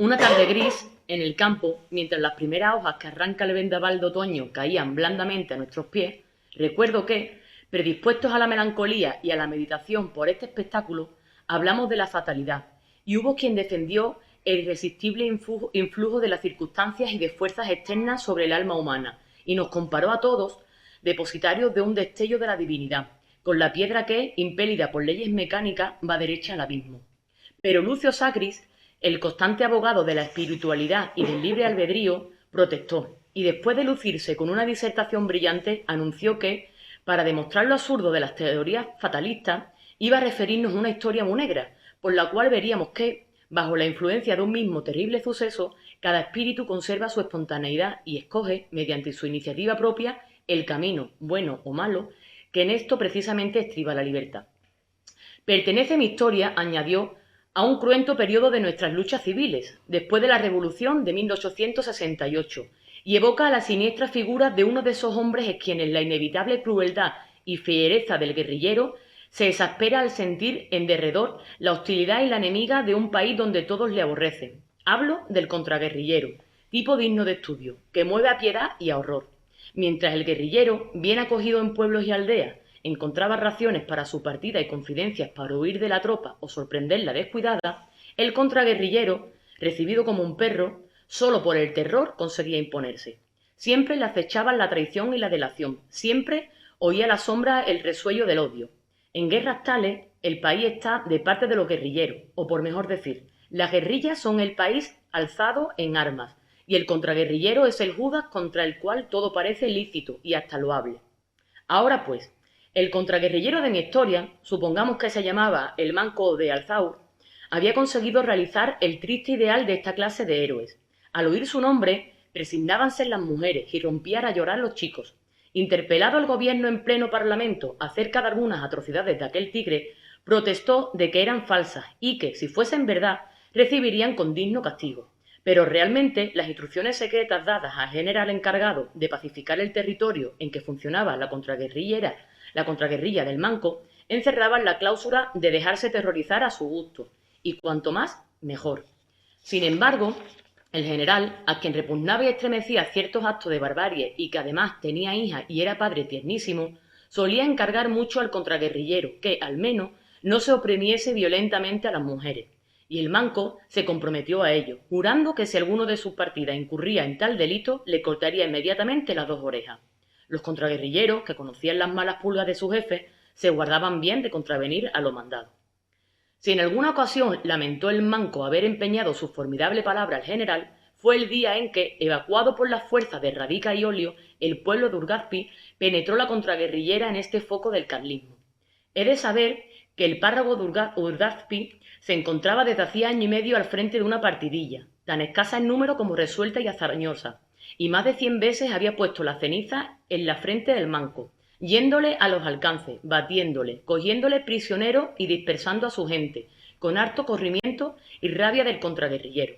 Una tarde gris, en el campo, mientras las primeras hojas que arranca el vendaval de otoño caían blandamente a nuestros pies, recuerdo que, predispuestos a la melancolía y a la meditación por este espectáculo, hablamos de la fatalidad, y hubo quien defendió el irresistible influjo de las circunstancias y de fuerzas externas sobre el alma humana, y nos comparó a todos, depositarios de un destello de la divinidad, con la piedra que, impelida por leyes mecánicas, va derecha al abismo. Pero Lucio Sacris, el constante abogado de la espiritualidad y del libre albedrío, protestó, y después de lucirse con una disertación brillante, anunció que, para demostrar lo absurdo de las teorías fatalistas, iba a referirnos una historia muy negra, por la cual veríamos que, bajo la influencia de un mismo terrible suceso, cada espíritu conserva su espontaneidad y escoge, mediante su iniciativa propia, el camino, bueno o malo, que en esto precisamente estriba la libertad. Pertenece mi historia, añadió, a un cruento periodo de nuestras luchas civiles, después de la Revolución de 1868, y evoca a la siniestra figura de uno de esos hombres en quienes la inevitable crueldad y fiereza del guerrillero se exaspera al sentir en derredor la hostilidad y la enemiga de un país donde todos le aborrecen. Hablo del contraguerrillero, tipo digno de estudio, que mueve a piedad y a horror. Mientras el guerrillero, bien acogido en pueblos y aldeas, encontraba raciones para su partida y confidencias para huir de la tropa o sorprenderla descuidada, el contraguerrillero, recibido como un perro, solo por el terror conseguía imponerse. Siempre le acechaban la traición y la delación, siempre oía a la sombra el resuello del odio. En guerras tales, el país está de parte de los guerrilleros, o por mejor decir, las guerrillas son el país alzado en armas, y el contraguerrillero es el Judas contra el cual todo parece lícito y hasta loable. Ahora pues, el contraguerrillero de mi historia, supongamos que se llamaba el Manco de Alzaur, había conseguido realizar el triste ideal de esta clase de héroes. Al oír su nombre, presignábanse las mujeres y rompían a llorar los chicos. Interpelado el gobierno en pleno parlamento acerca de algunas atrocidades de aquel tigre, protestó de que eran falsas y que, si fuesen verdad, recibirían con digno castigo. Pero realmente las instrucciones secretas dadas al general encargado de pacificar el territorio en que funcionaba la contraguerrilla del Manco, encerraban la cláusula de dejarse terrorizar a su gusto, y cuanto más, mejor. Sin embargo, el general, a quien repugnaba y estremecía ciertos actos de barbarie y que además tenía hija y era padre tiernísimo, solía encargar mucho al contraguerrillero que, al menos, no se oprimiese violentamente a las mujeres, y el Manco se comprometió a ello, jurando que si alguno de sus partidas incurría en tal delito, le cortaría inmediatamente las dos orejas. Los contraguerrilleros, que conocían las malas pulgas de sus jefes, se guardaban bien de contravenir a lo mandado. Si en alguna ocasión lamentó el Manco haber empeñado su formidable palabra al general, fue el día en que, evacuado por las fuerzas de Radica y Olio, el pueblo de Urgazpi penetró la contraguerrillera en este foco del carlismo. He de saber que el párroco de Urgazpi se encontraba desde hacía año y medio al frente de una partidilla, tan escasa en número como resuelta y hazañosa, y más de 100 veces había puesto la ceniza en la frente del Manco, yéndole a los alcances, batiéndole, cogiéndole prisionero y dispersando a su gente, con harto corrimiento y rabia del contraguerrillero.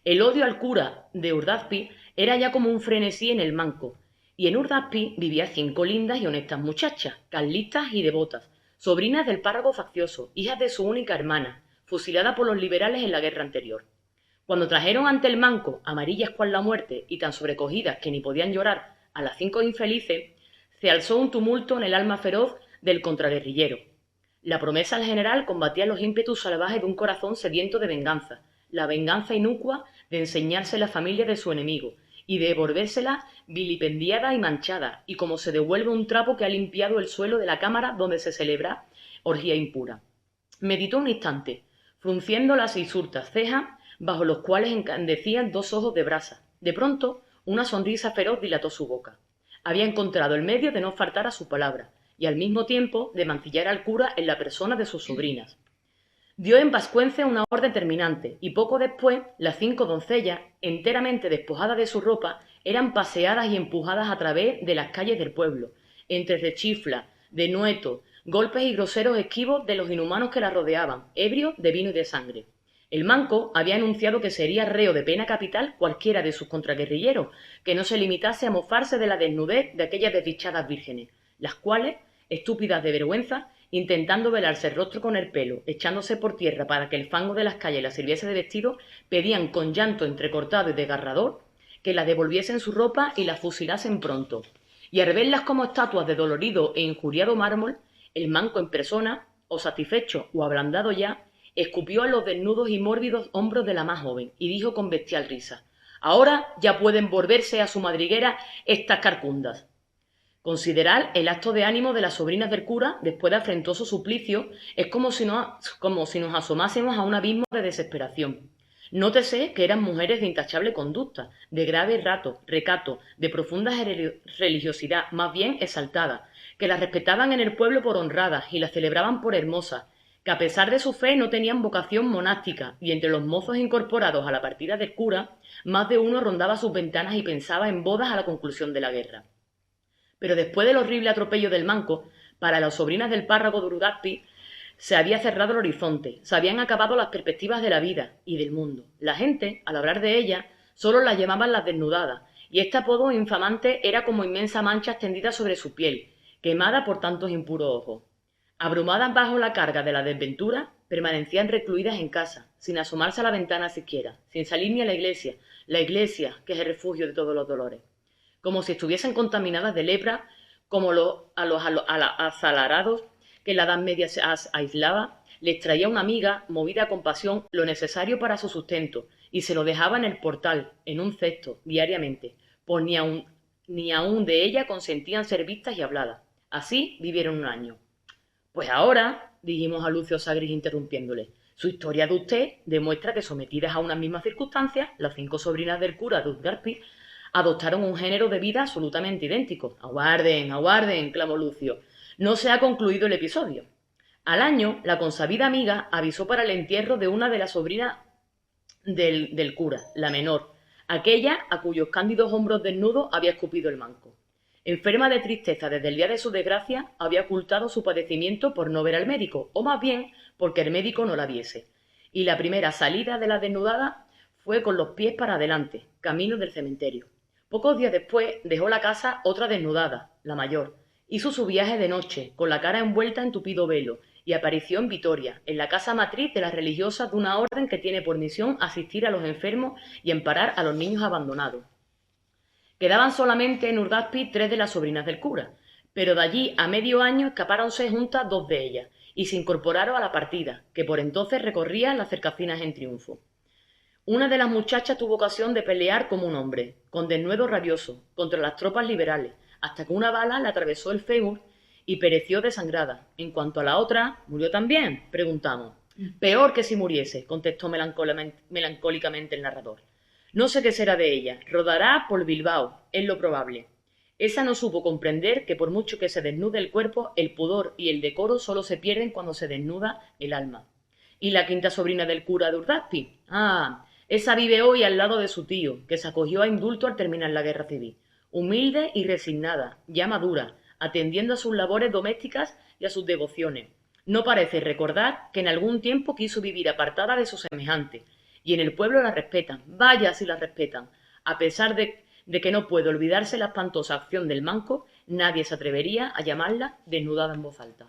El odio al cura de Urdazpi era ya como un frenesí en el Manco, y en Urdazpi vivían 5 lindas y honestas muchachas, carlistas y devotas, sobrinas del párroco faccioso, hijas de su única hermana, fusilada por los liberales en la guerra anterior. Cuando trajeron ante el Manco, amarillas cual la muerte y tan sobrecogidas que ni podían llorar, a las 5 infelices, se alzó un tumulto en el alma feroz del contraguerrillero. La promesa al general combatía los ímpetus salvajes de un corazón sediento de venganza, la venganza inocua de enseñarse la familia de su enemigo y de devolvérsela vilipendiada y manchada, y como se devuelve un trapo que ha limpiado el suelo de la cámara donde se celebra orgía impura. Meditó un instante, frunciendo las hisurtas cejas, bajo los cuales encandecían 2 ojos de brasa. De pronto, una sonrisa feroz dilató su boca. Había encontrado el medio de no faltar a su palabra, y al mismo tiempo de mancillar al cura en la persona de sus sobrinas. Dio en Vascuence una orden terminante, y poco después las 5 doncellas, enteramente despojadas de su ropa, eran paseadas y empujadas a través de las calles del pueblo, entre rechiflas, denuetos, golpes y groseros esquivos de los inhumanos que la rodeaban, ebrios de vino y de sangre. El Manco había anunciado que sería reo de pena capital cualquiera de sus contraguerrilleros, que no se limitase a mofarse de la desnudez de aquellas desdichadas vírgenes, las cuales, estúpidas de vergüenza, intentando velarse el rostro con el pelo, echándose por tierra para que el fango de las calles la sirviese de vestido, pedían con llanto entrecortado y desgarrador que las devolviesen su ropa y las fusilasen pronto. Y al verlas como estatuas de dolorido e injuriado mármol, el manco en persona, o satisfecho o ablandado ya, escupió a los desnudos y mórbidos hombros de la más joven y dijo con bestial risa: «Ahora ya pueden volverse a su madriguera estas carcundas». Considerar el acto de ánimo de las sobrinas del cura después de afrentoso suplicio es como si nos asomásemos a un abismo de desesperación. Nótese que eran mujeres de intachable conducta, de grave recato, de profunda religiosidad, más bien exaltada, que las respetaban en el pueblo por honradas y las celebraban por hermosas, que a pesar de su fe no tenían vocación monástica, y entre los mozos incorporados a la partida del cura, más de uno rondaba sus ventanas y pensaba en bodas a la conclusión de la guerra. Pero después del horrible atropello del manco, para las sobrinas del párroco de Urudaspi se había cerrado el horizonte, se habían acabado las perspectivas de la vida y del mundo. La gente, al hablar de ellas, solo las llamaban las desnudadas, y este apodo infamante era como inmensa mancha extendida sobre su piel, quemada por tantos impuros ojos. Abrumadas bajo la carga de la desventura, permanecían recluidas en casa, sin asomarse a la ventana siquiera, sin salir ni a la iglesia que es el refugio de todos los dolores, como si estuviesen contaminadas de lepra, como a los azalarados que la Edad Media se aislaba, les traía una amiga, movida a compasión, lo necesario para su sustento, y se lo dejaba en el portal, en un cesto, diariamente, pues ni aun de ella consentían ser vistas y habladas. Así vivieron un año. Pues ahora, dijimos a Lucio Sagris interrumpiéndole, su historia de usted demuestra que, sometidas a unas mismas circunstancias, las 5 sobrinas del cura de Urudaspi adoptaron un género de vida absolutamente idéntico. Aguarden, aguarden, clamó Lucio. No se ha concluido el episodio. Al año, la consabida amiga avisó para el entierro de una de las sobrinas del cura, la menor, aquella a cuyos cándidos hombros desnudos había escupido el manco. Enferma de tristeza desde el día de su desgracia, había ocultado su padecimiento por no ver al médico, o más bien porque el médico no la viese. Y la primera salida de la desnudada fue con los pies para adelante, camino del cementerio. Pocos días después dejó la casa otra desnudada, la mayor. Hizo su viaje de noche, con la cara envuelta en tupido velo, y apareció en Vitoria, en la casa matriz de las religiosas de una orden que tiene por misión asistir a los enfermos y amparar a los niños abandonados. Quedaban solamente en Urudaspi 3 de las sobrinas del cura, pero de allí a medio año escapáronse juntas 2 de ellas, y se incorporaron a la partida, que por entonces recorría las cercafinas en triunfo. Una de las muchachas tuvo ocasión de pelear como un hombre, con denuedo rabioso, contra las tropas liberales, hasta que una bala le atravesó el fémur y pereció desangrada. En cuanto a la otra, ¿murió también?, preguntamos. Peor que si muriese, contestó melancólicamente el narrador. No sé qué será de ella, rodará por Bilbao, es lo probable. Esa no supo comprender que por mucho que se desnude el cuerpo, el pudor y el decoro solo se pierden cuando se desnuda el alma. ¿Y la 5ª sobrina del cura de Urudaspi? Ah, esa vive hoy al lado de su tío, que se acogió a indulto al terminar la guerra civil. Humilde y resignada, ya madura, atendiendo a sus labores domésticas y a sus devociones. No parece recordar que en algún tiempo quiso vivir apartada de sus semejantes, y en el pueblo la respetan, vaya si la respetan. A pesar de que no puede olvidarse la espantosa acción del manco, nadie se atrevería a llamarla desnudada en voz alta.